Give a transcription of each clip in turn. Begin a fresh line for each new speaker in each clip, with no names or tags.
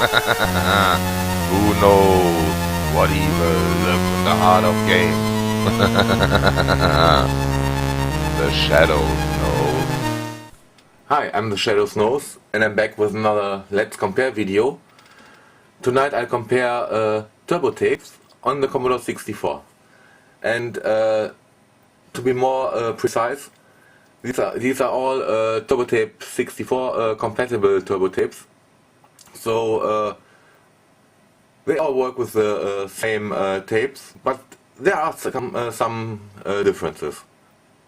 Who knows what evil lurks in the heart of games? The Shadows knows. Hi, I'm the Shadows Knows, and I'm back with another Let's Compare video. Tonight I'll compare turbo tapes on the Commodore 64. And to be more precise, these are all Turbo Tape 64 compatible turbo tapes. So they all work with the same tapes, but there are some differences.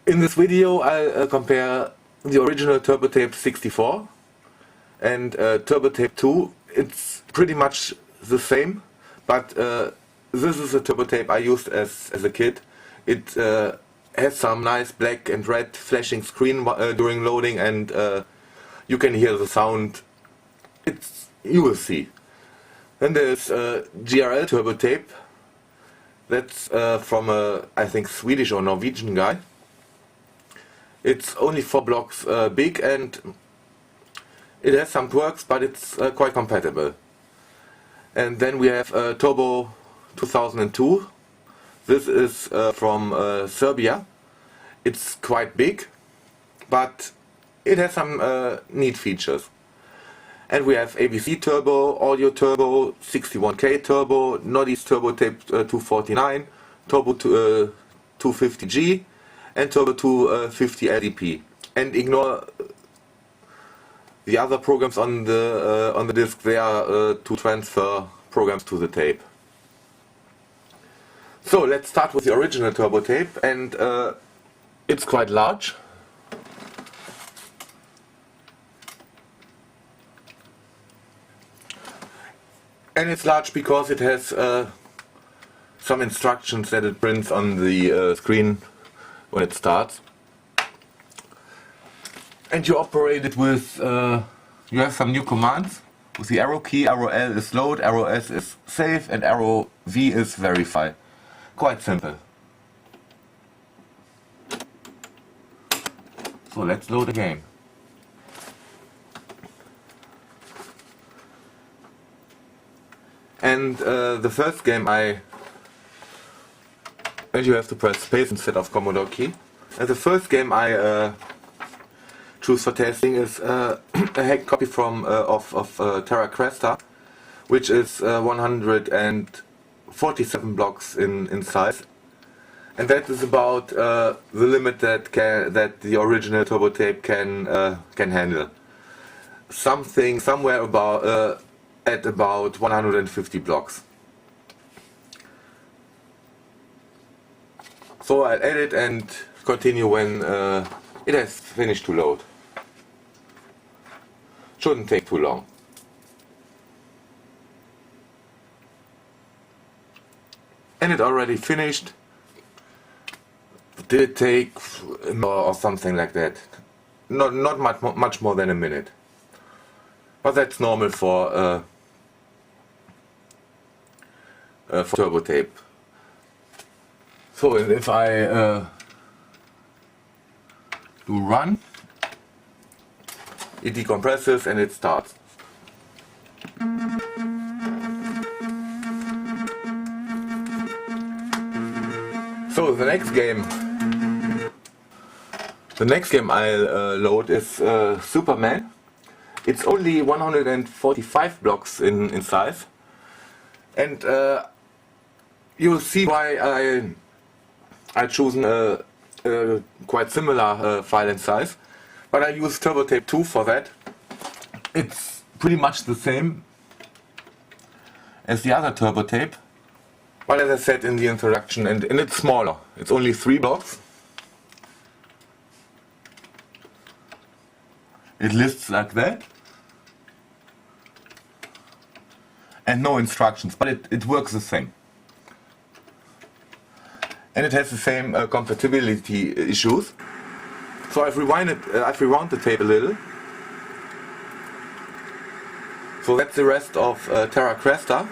In this video I'll compare the original Turbo Tape 64 and Turbo Tape 2. It's pretty much the same, but this is a turbo tape I used as a kid. It has some nice black and red flashing screen during loading, and you can hear the sound. You will see. Then there's GRL Turbo Tape. That's from a, I think, Swedish or Norwegian guy. It's only 4 blocks big, and it has some quirks, but it's quite compatible. And then we have Turbo 2002. This is from Serbia. It's quite big, but it has some neat features. And we have ABC Turbo, Audio Turbo, 61K Turbo, Noddys Turbo Tape 249, Turbo 250G, and Turbo 250 LDP. And ignore the other programs on the disk. They are to transfer programs to the tape. So let's start with the original turbo tape, and it's quite large. And it's large because it has some instructions that it prints on the screen when it starts. And you operate it with, you have some new commands. With the arrow key, arrow L is load, arrow S is save, and arrow V is verify. Quite simple. So let's load the game. And the first game and you have to press space instead of Commodore key. And the first game I choose for testing is a hacked copy of Terra Cresta, which is 147 blocks in size, and that is about the limit that the original turbo tape can handle. Somewhere about at about 150 blocks. So I'll edit and continue when it has finished to load. Shouldn't take too long. And it already finished. Did it take or something like that? Not much more than a minute. But that's normal for turbo tape. So if I do run, it decompresses and it starts. So the next game I'll load is Superman. It's only 145 blocks in size, and you'll see why I chosen a quite similar file in size. But I use Turbo Tape 2 for that. It's pretty much the same as the other turbo tape, but as I said in the introduction, and it's smaller. It's only 3 blocks. It lists like that, and no instructions, but it works the same. And it has the same compatibility issues. So I've rewound the tape a little. So that's the rest of Terra Cresta.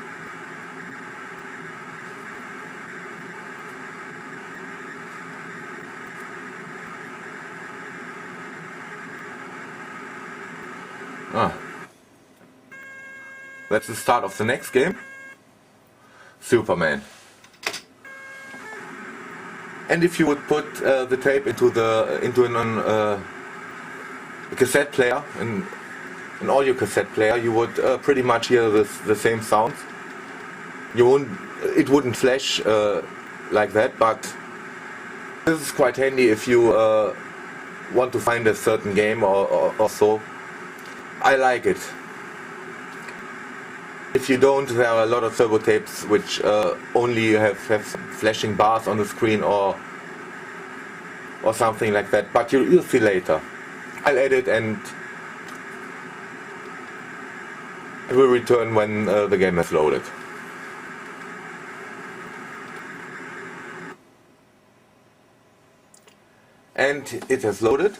That's the start of the next game. Superman. And if you would put the tape into a cassette player, an audio cassette player, you would pretty much hear the same sounds. It wouldn't flash like that, but this is quite handy if you want to find a certain game or so. I like it. If you don't, there are a lot of turbo tapes which only have flashing bars on the screen or something like that, but you'll see later. I'll edit and it will return when the game has loaded. And it has loaded.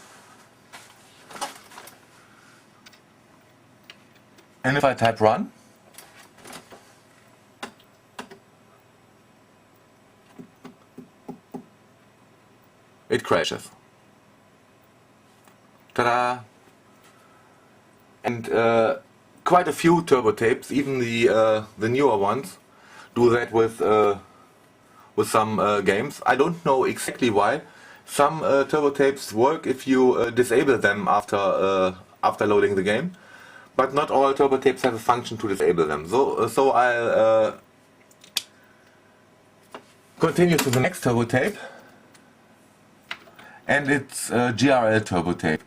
And if I type run, it crashes. Ta-da! And quite a few turbo tapes, even the newer ones, do that with some games. I don't know exactly why. Some turbo tapes work if you disable them after loading the game, but not all turbo tapes have a function to disable them. So I'll continue to the next turbo tape, and it's GRL Turbo Tape.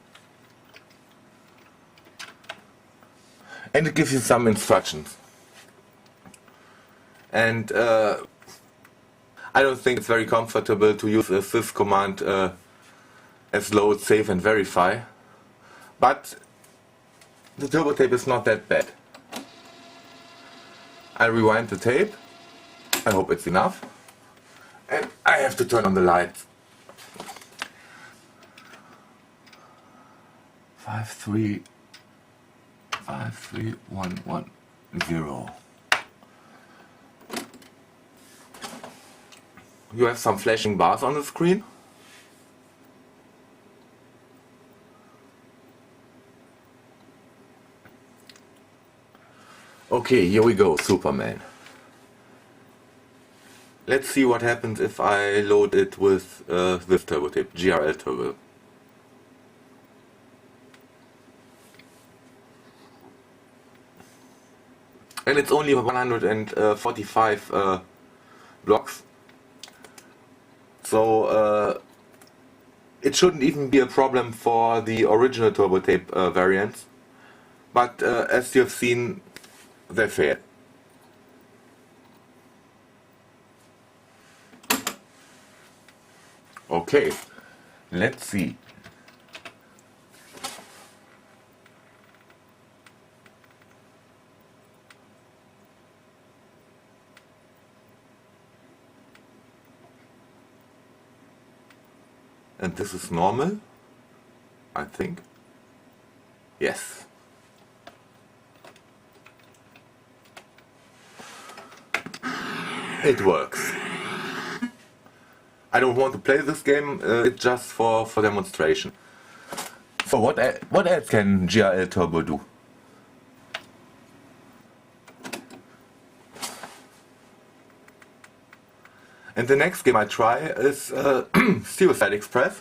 And it gives you some instructions. And I don't think it's very comfortable to use a sys command as load, save and verify. But the turbo tape is not that bad. I rewind the tape. I hope it's enough. And I have to turn on the lights. 53110. You have some flashing bars on the screen. Okay, here we go, Superman. Let's see what happens if I load it with this turbo tape, GRL Turbo. And it's only 145 blocks. So it shouldn't even be a problem for the original turbo tape variants. But as you've seen, they fail. Okay, let's see. And this is normal, I think. Yes. It works. I don't want to play this game, it's just for demonstration. So what else can GRL Turbo do? And the next game I try is Suicide Express,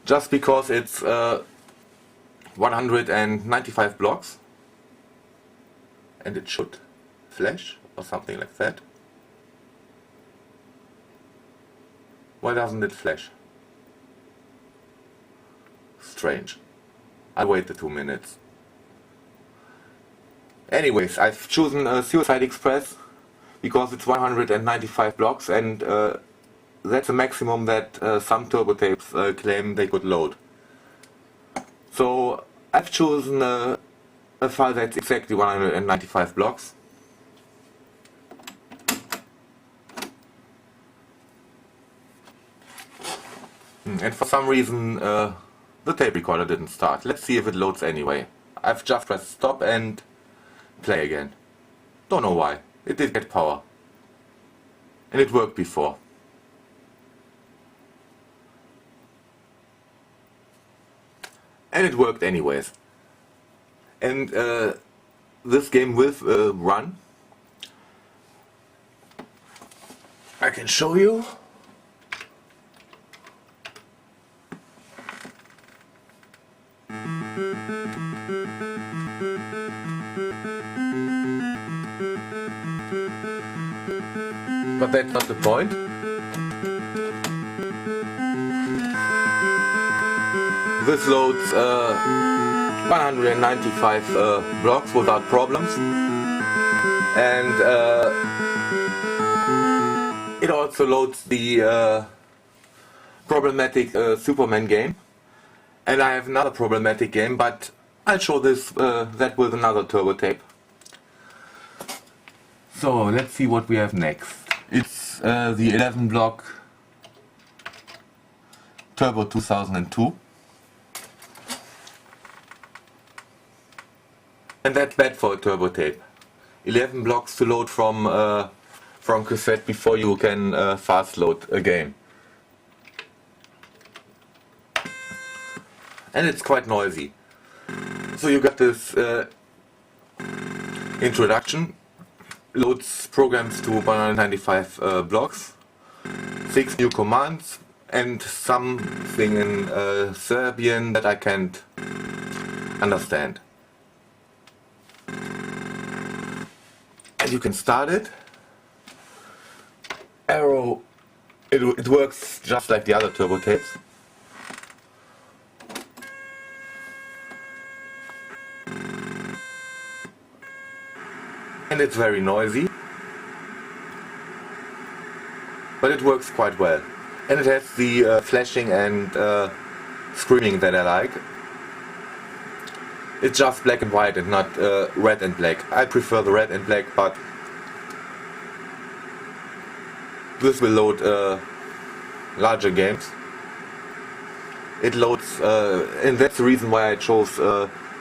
just because it's 195 blocks and it should flash or something like that. Why doesn't it flash? Strange. I'll wait the 2 minutes. Anyways, I've chosen Suicide Express because it's 195 blocks and that's a maximum that some turbo tapes claim they could load. So I've chosen a file that's exactly 195 blocks. And for some reason the tape recorder didn't start. Let's see if it loads anyway. I've just pressed stop and play again. Don't know why. It did get power. And it worked before. And it worked anyways. And this game will run. I can show you. But that's not the point. This loads 195 blocks without problems, and it also loads the problematic Superman game. And I have another problematic game, but I'll show this that with another turbo tape. So let's see what we have next. It's the 11 block Turbo 2002. And that's bad for a turbo tape. 11 blocks to load from cassette before you can fast load a game. And it's quite noisy. So you got this introduction, loads programs to 195 blocks, 6 new commands, and something in Serbian that I can't understand. And you can start it. Arrow, it works just like the other turbo tapes. And it's very noisy, but it works quite well. And it has the flashing and screaming that I like. It's just black and white and not red and black. I prefer the red and black, but this will load larger games. It loads, and that's the reason why I chose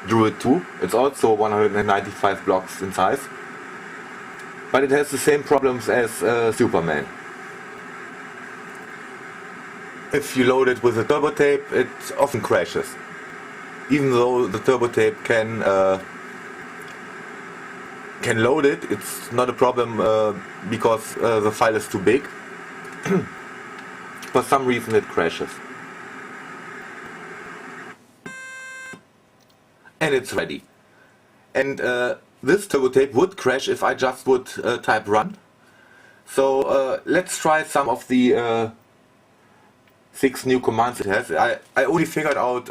Druid 2. It's also 195 blocks in size. But it has the same problems as Superman. If you load it with a turbo tape, it often crashes. Even though the turbo tape can load it, it's not a problem because the file is too big. For some reason it crashes. And it's ready. And this turbo tape would crash if I just would type run. So let's try some of the 6 new commands it has. I only figured out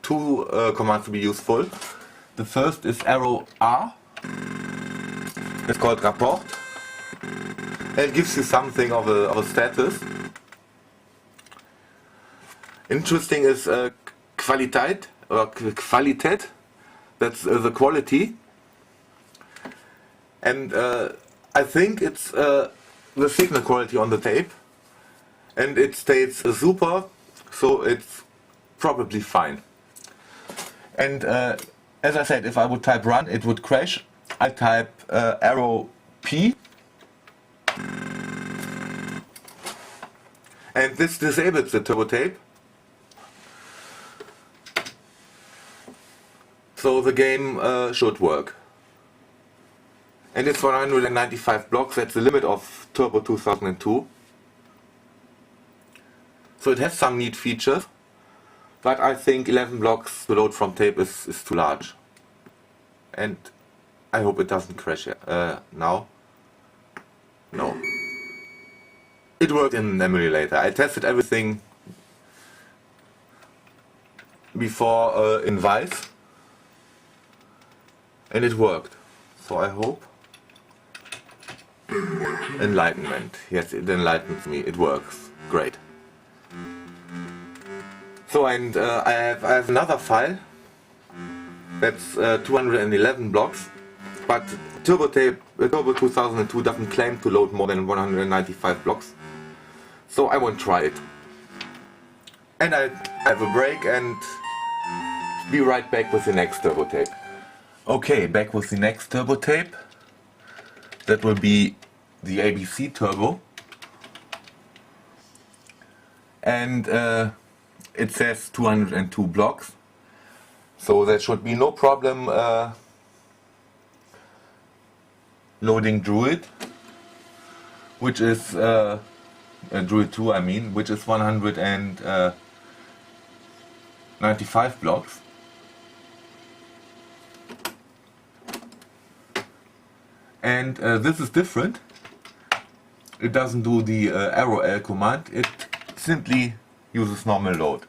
2 commands to be useful. The first is arrow R. It's called rapport. And it gives you something of a status. Interesting is Qualität or Qualität. That's the quality. And I think it's the signal quality on the tape, and it states super, so it's probably fine. And as I said, if I would type run, it would crash. I type arrow P, and this disables the turbo tape. So the game should work. And it's 195 blocks, that's the limit of Turbo 2002. So it has some neat features, but I think 11 blocks to load from tape is too large. And I hope it doesn't crash now. No. It worked in an emulator. I tested everything before in Vice, and it worked. So I hope. Enlightenment. Yes, it enlightens me. It works. Great. So, and I have another file that's 211 blocks, but Turbo 2002 doesn't claim to load more than 195 blocks, so I won't try it. And I have a break and be right back with the next turbo tape. Okay, back with the next turbo tape. That will be the ABC Turbo, and it says 202 blocks, so there should be no problem loading Druid, which is Druid 2 I mean, which is 195 blocks. And this is different. It doesn't do the arrow L command, it simply uses normal load.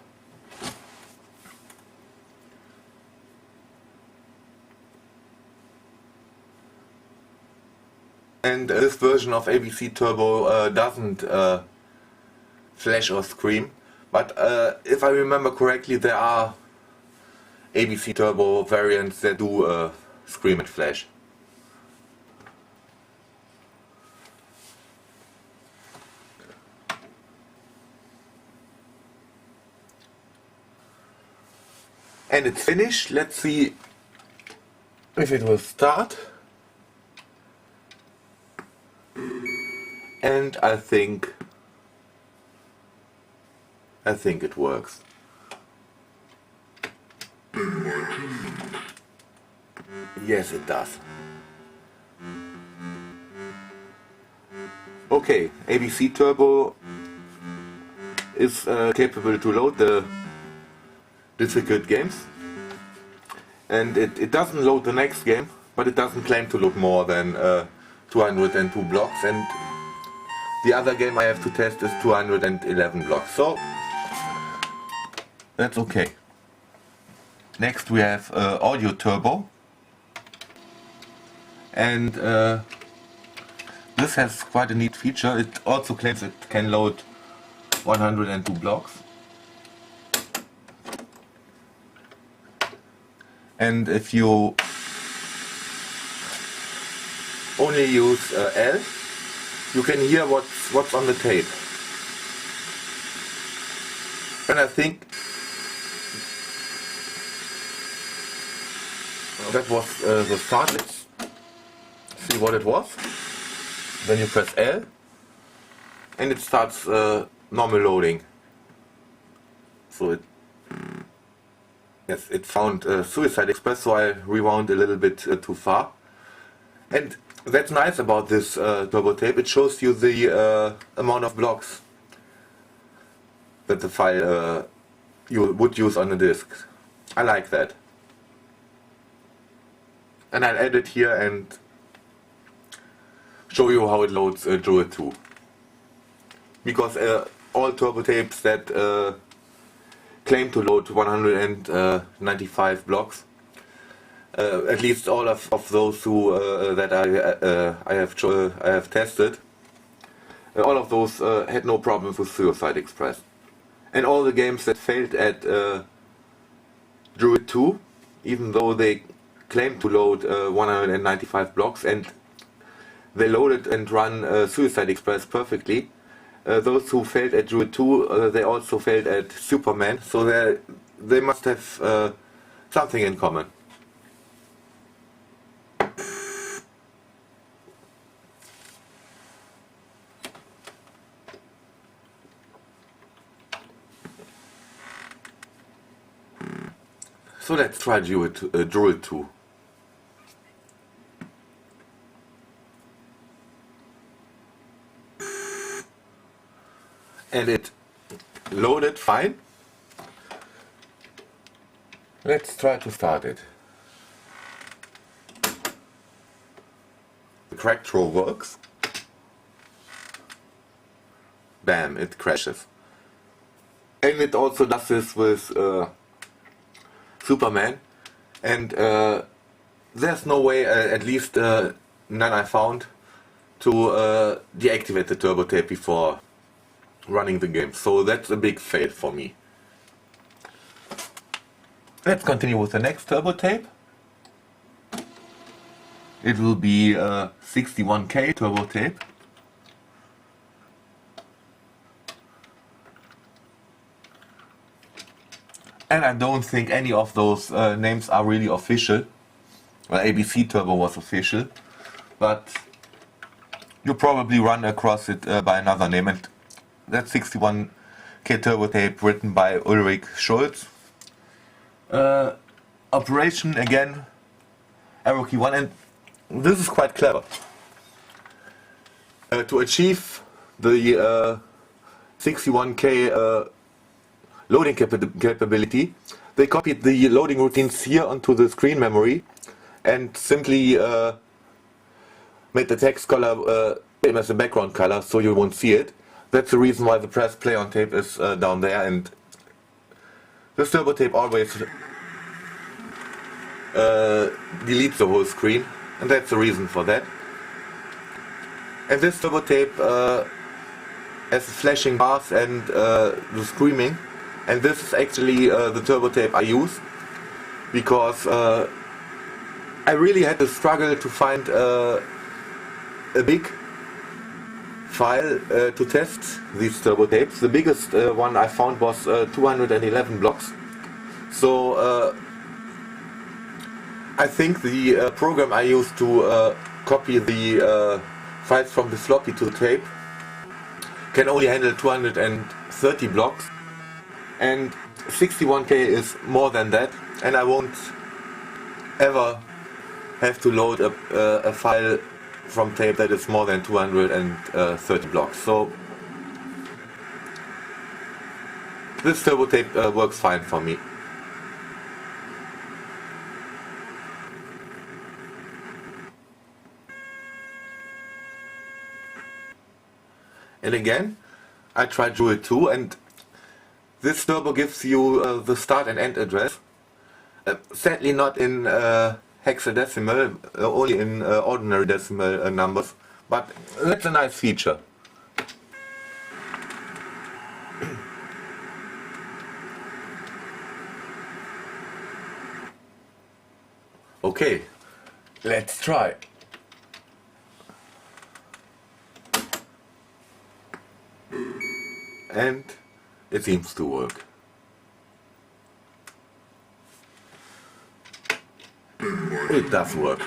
And this version of ABC Turbo doesn't flash or scream, but if I remember correctly, there are ABC Turbo variants that do scream and flash. And it's finished. Let's see if it will start. And I think it works. Yes, it does. Okay, ABC Turbo is capable to load the difficult games, and it doesn't load the next game, but it doesn't claim to load more than 202 blocks, and the other game I have to test is 211 blocks, so that's okay. Next we have Audio Turbo, and this has quite a neat feature. It also claims it can load 102 blocks. And if you only use L, you can hear what's on the tape. And I think that was the start. Let's see what it was. Then you press L and it starts normal loading. So it found Suicide Express, so I rewound a little bit too far. And that's nice about this turbo tape. It shows you the amount of blocks that the file you would use on a disk. I like that. And I'll add it here and show you how it loads Druid 2. Because all turbo tapes that claim to load 195 blocks, at least all of those who that I have tested, all of those had no problems with Suicide Express. And all the games that failed at Druid 2, even though they claim to load 195 blocks and they loaded and run Suicide Express perfectly, those who failed at Druid 2, they also failed at Superman, so they must have something in common. So let's try Druid 2. And it loaded fine. Let's try to start it. The crack throw works. Bam, it crashes. And it also does this with Superman. And there's no way, at least none I found, to deactivate the turbo tape before running the game, so that's a big fail for me. Let's continue with the next turbo tape. It will be 61K turbo tape. And I don't think any of those names are really official. Well, ABC Turbo was official, but you probably run across it by another name. And that's 61K turbo tape written by Ulrich Schulz. Operation again, arrow key 1, and this is quite clever. To achieve the 61K loading capability, they copied the loading routines here onto the screen memory and simply made the text color same as the background color, so you won't see it. That's the reason why the press play on tape is down there, and this turbo tape always deletes the whole screen, and that's the reason for that. And this turbo tape has flashing bars and the screaming, and this is actually the turbo tape I use, because I really had to struggle to find a big file to test these turbo tapes. The biggest one I found was 211 blocks. So I think the program I used to copy the files from the floppy to the tape can only handle 230 blocks, and 61K is more than that, and I won't ever have to load a file from tape that is more than 230 blocks. So this turbo tape works fine for me. And again, I tried GRL 2, and this turbo gives you the start and end address. Sadly not in hexadecimal, only in ordinary decimal numbers, but that's a nice feature. Okay, let's try. And it seems to work. It does work.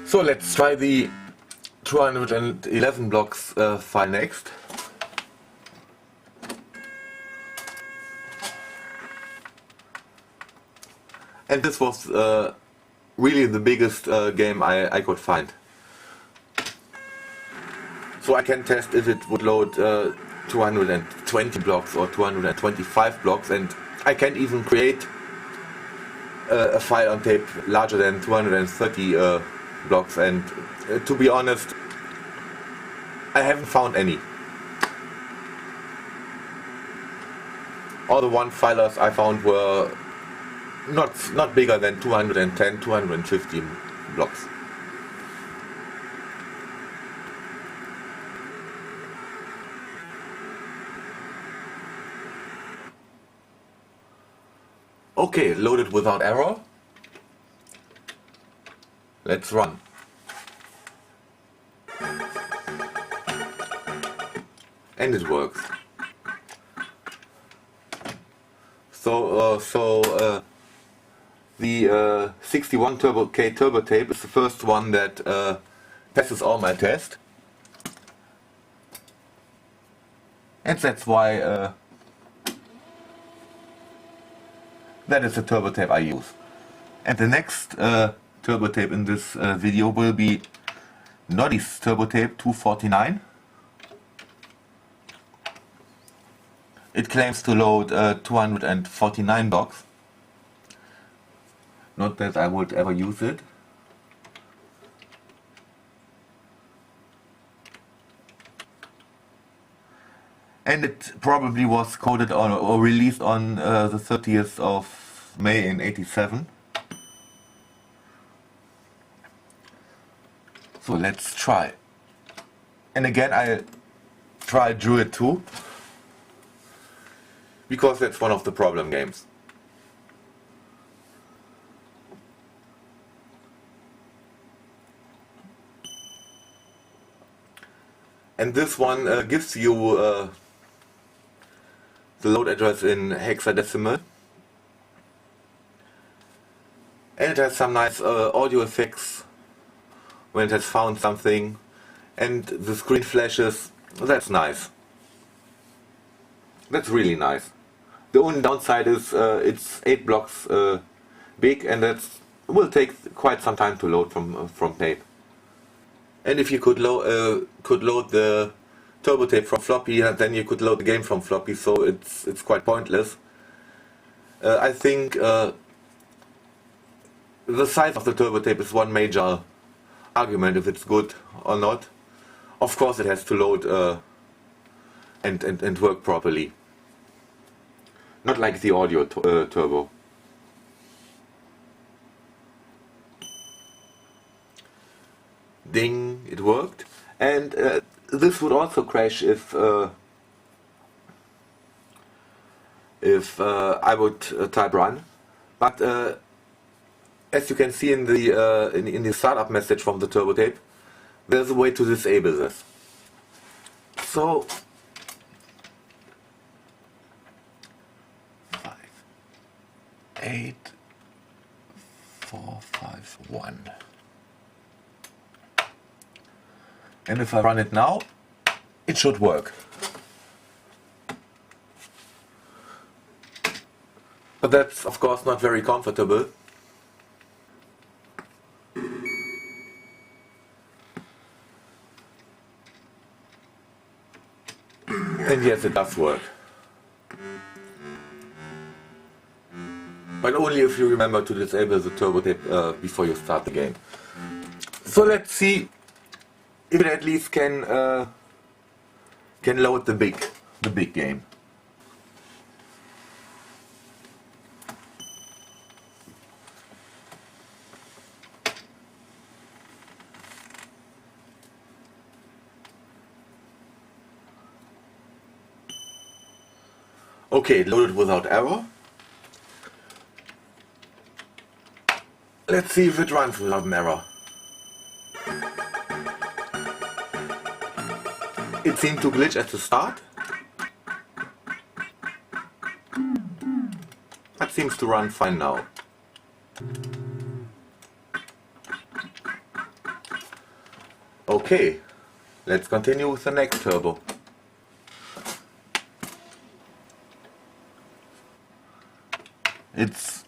So let's try the 211 blocks file next. And this was really the biggest game I could find. So I can test if it would load 220 blocks or 225 blocks, and I can even create a file on tape larger than 230 blocks, and to be honest, I haven't found any. All the one filers I found were not bigger than 210, 215 blocks. Okay, loaded without error. Let's run. And it works. So the 61 K Turbo Tape is the first one that passes all my tests. And that's why that is the turbo tape I use. And the next turbo tape in this video will be Noddys Turbo Tape 249. It claims to load 249 blocks. Not that I would ever use it. And it probably was coded on or released on the 30th of May in '87. So let's try. And again I tried GRL 2, because that's one of the problem games. And this one gives you the load address in hexadecimal, and it has some nice audio effects when it has found something, and the screen flashes. That's nice. That's really nice. The only downside is it's 8 blocks big, and that will take quite some time to load from tape. And if you could load the turbo tape from floppy, then you could load the game from floppy, so it's quite pointless. I think the size of the turbo tape is one major argument if it's good or not. Of course it has to load and work properly. Not like the audio turbo. Ding, it worked. And this would also crash if I would type run. But as you can see in the startup message from the turbo tape, there's a way to disable this. So 5, 8, 4, 5, 1. And if I run it now, it should work. But that's of course not very comfortable. And yes, it does work. But only if you remember to disable the turbo tape before you start the game. So let's see if it at least can load the big game. Okay, it loaded without error. Let's see if it runs without an error. It seemed to glitch at the start. That seems to run fine now. Okay, let's continue with the next turbo. It's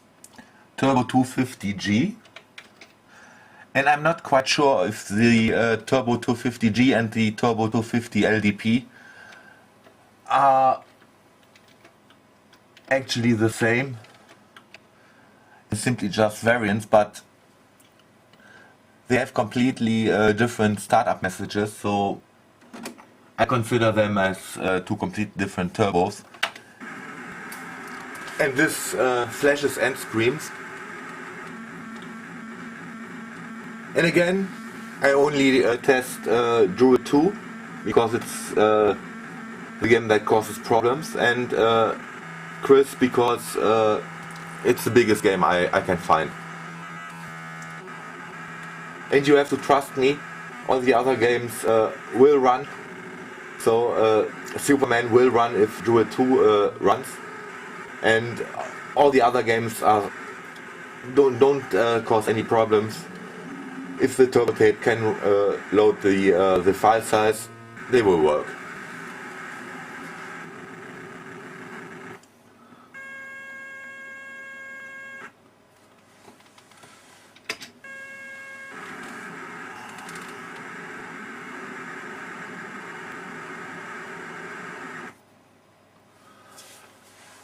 Turbo 250G, and I'm not quite sure if the Turbo 250G and the Turbo 250 LDP are actually the same. It's simply just variants, but they have completely different startup messages, so I consider them as two completely different turbos. And this flashes and screams. And again, I only test GRL 2 because it's the game that causes problems, and Chris because it's the biggest game I can find. And you have to trust me, all the other games will run. So Superman will run if GRL 2 runs. And all the other games don't cause any problems. If the turbo tape can load the file size, they will work.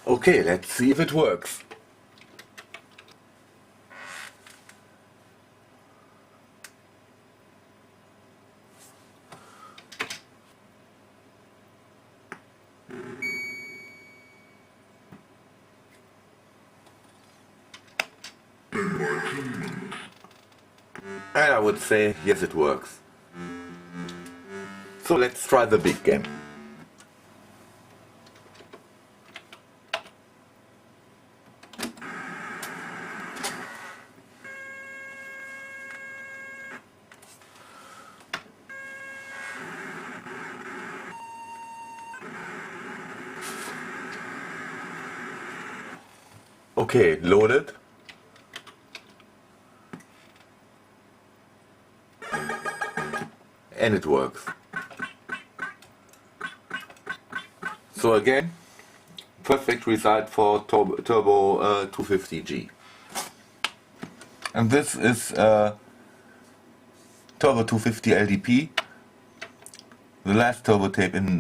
Okay, let's see if it works. And I would say, yes, it works. So let's try the big game. Okay, loaded. And it works. So again, perfect result for Turbo 250G. And this is Turbo 250 LDP, the last turbo tape in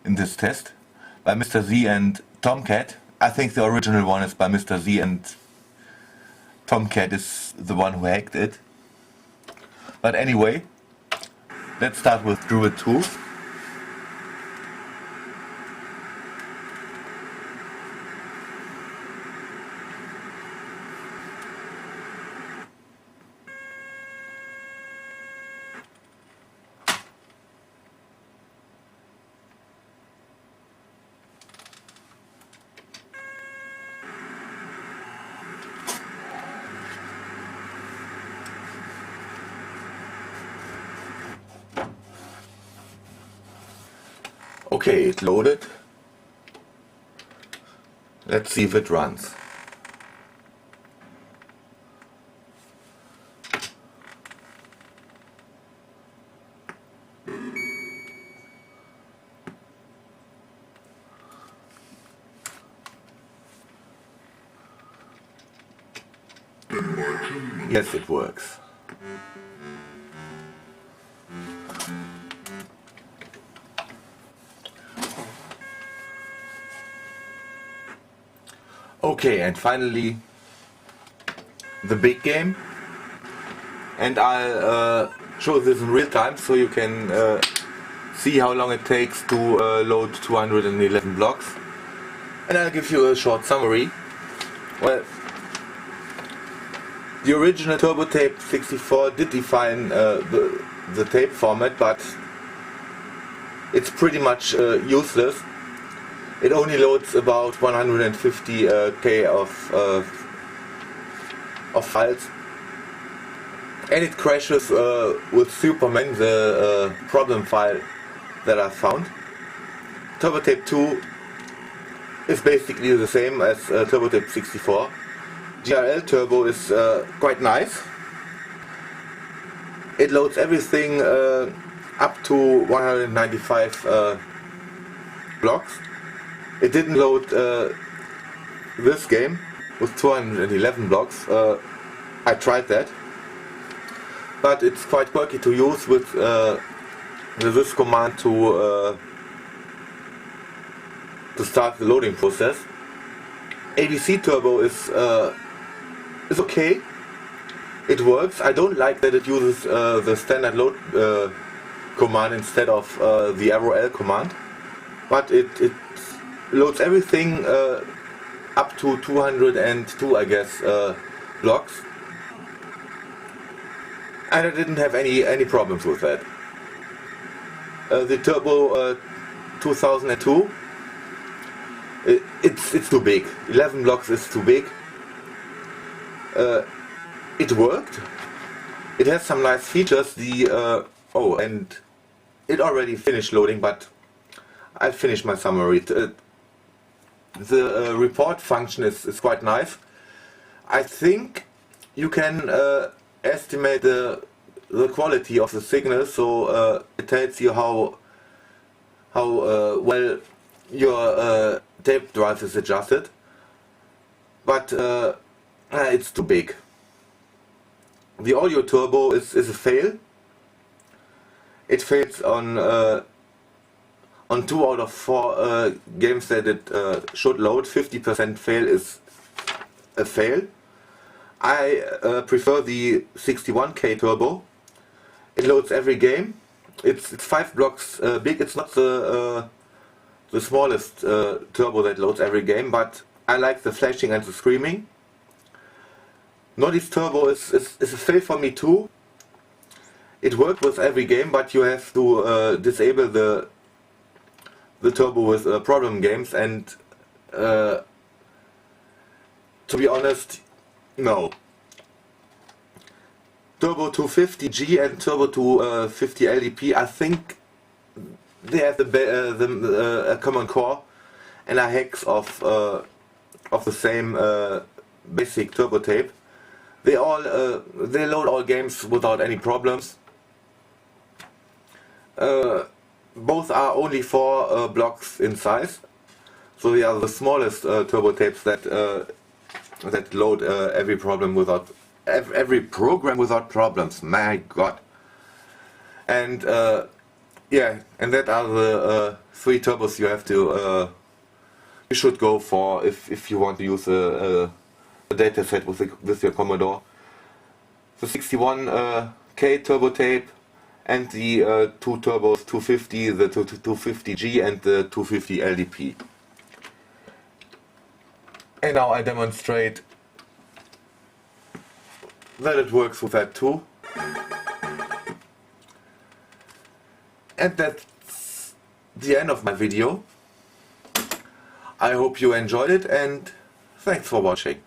this test, by Mr. Z and Tomcat. I think the original one is by Mr. Z and Tomcat is the one who hacked it. But anyway, let's start with Druid 2. Okay, it loaded. Let's see if it runs. Yes, it works. Okay, and finally the big game, and I'll show this in real time so you can see how long it takes to load 211 blocks, and I'll give you a short summary. Well, the original Turbo Tape 64 did define the tape format, but it's pretty much useless. It only loads about 150K of files, and it crashes with Superman, the problem file that I found. Turbo Tape 2 is basically the same as Turbo Tape 64. GRL Turbo is quite nice. It loads everything up to 195 blocks. It didn't load this game with 211 blocks. I tried that, but it's quite quirky to use with this command to start the loading process. ABC Turbo is okay. It works. I don't like that it uses the standard load command instead of the arrow L command, but it loads everything up to 202, I guess, blocks, and I didn't have any problems with that. The Turbo 2002, it's too big. 11 blocks is too big. It worked. It has some nice features. Oh, and it already finished loading, but I'll finish my summary. The report function is quite nice. I think you can estimate the quality of the signal, so it tells you how well your tape drive is adjusted, but it's too big. The Audio Turbo is a fail. It fails on 2 out of 4 games that it should load. 50% fail is a fail. I prefer the 61K Turbo. It loads every game. It's 5 blocks big. It's not the smallest turbo that loads every game, but I like the flashing and the screaming. Noddys Turbo is a fail for me too. It worked with every game, but you have to disable the turbo with problem games, and to be honest, no. Turbo 250G and Turbo 250 LDP, I think they have a common core and are hacks of the same basic turbo tape. They load all games without any problems. Both are only 4 blocks in size, so they are the smallest turbo tapes that load every problem without every program without problems. My God. And yeah, and that are the 3 turbos you have to you should go for if you want to use a data set with your Commodore. The 61K turbo tape and the 2 turbos 250, the 250G and the 250 LDP. And now I demonstrate that it works with that too. And that's the end of my video. I hope you enjoyed it and thanks for watching.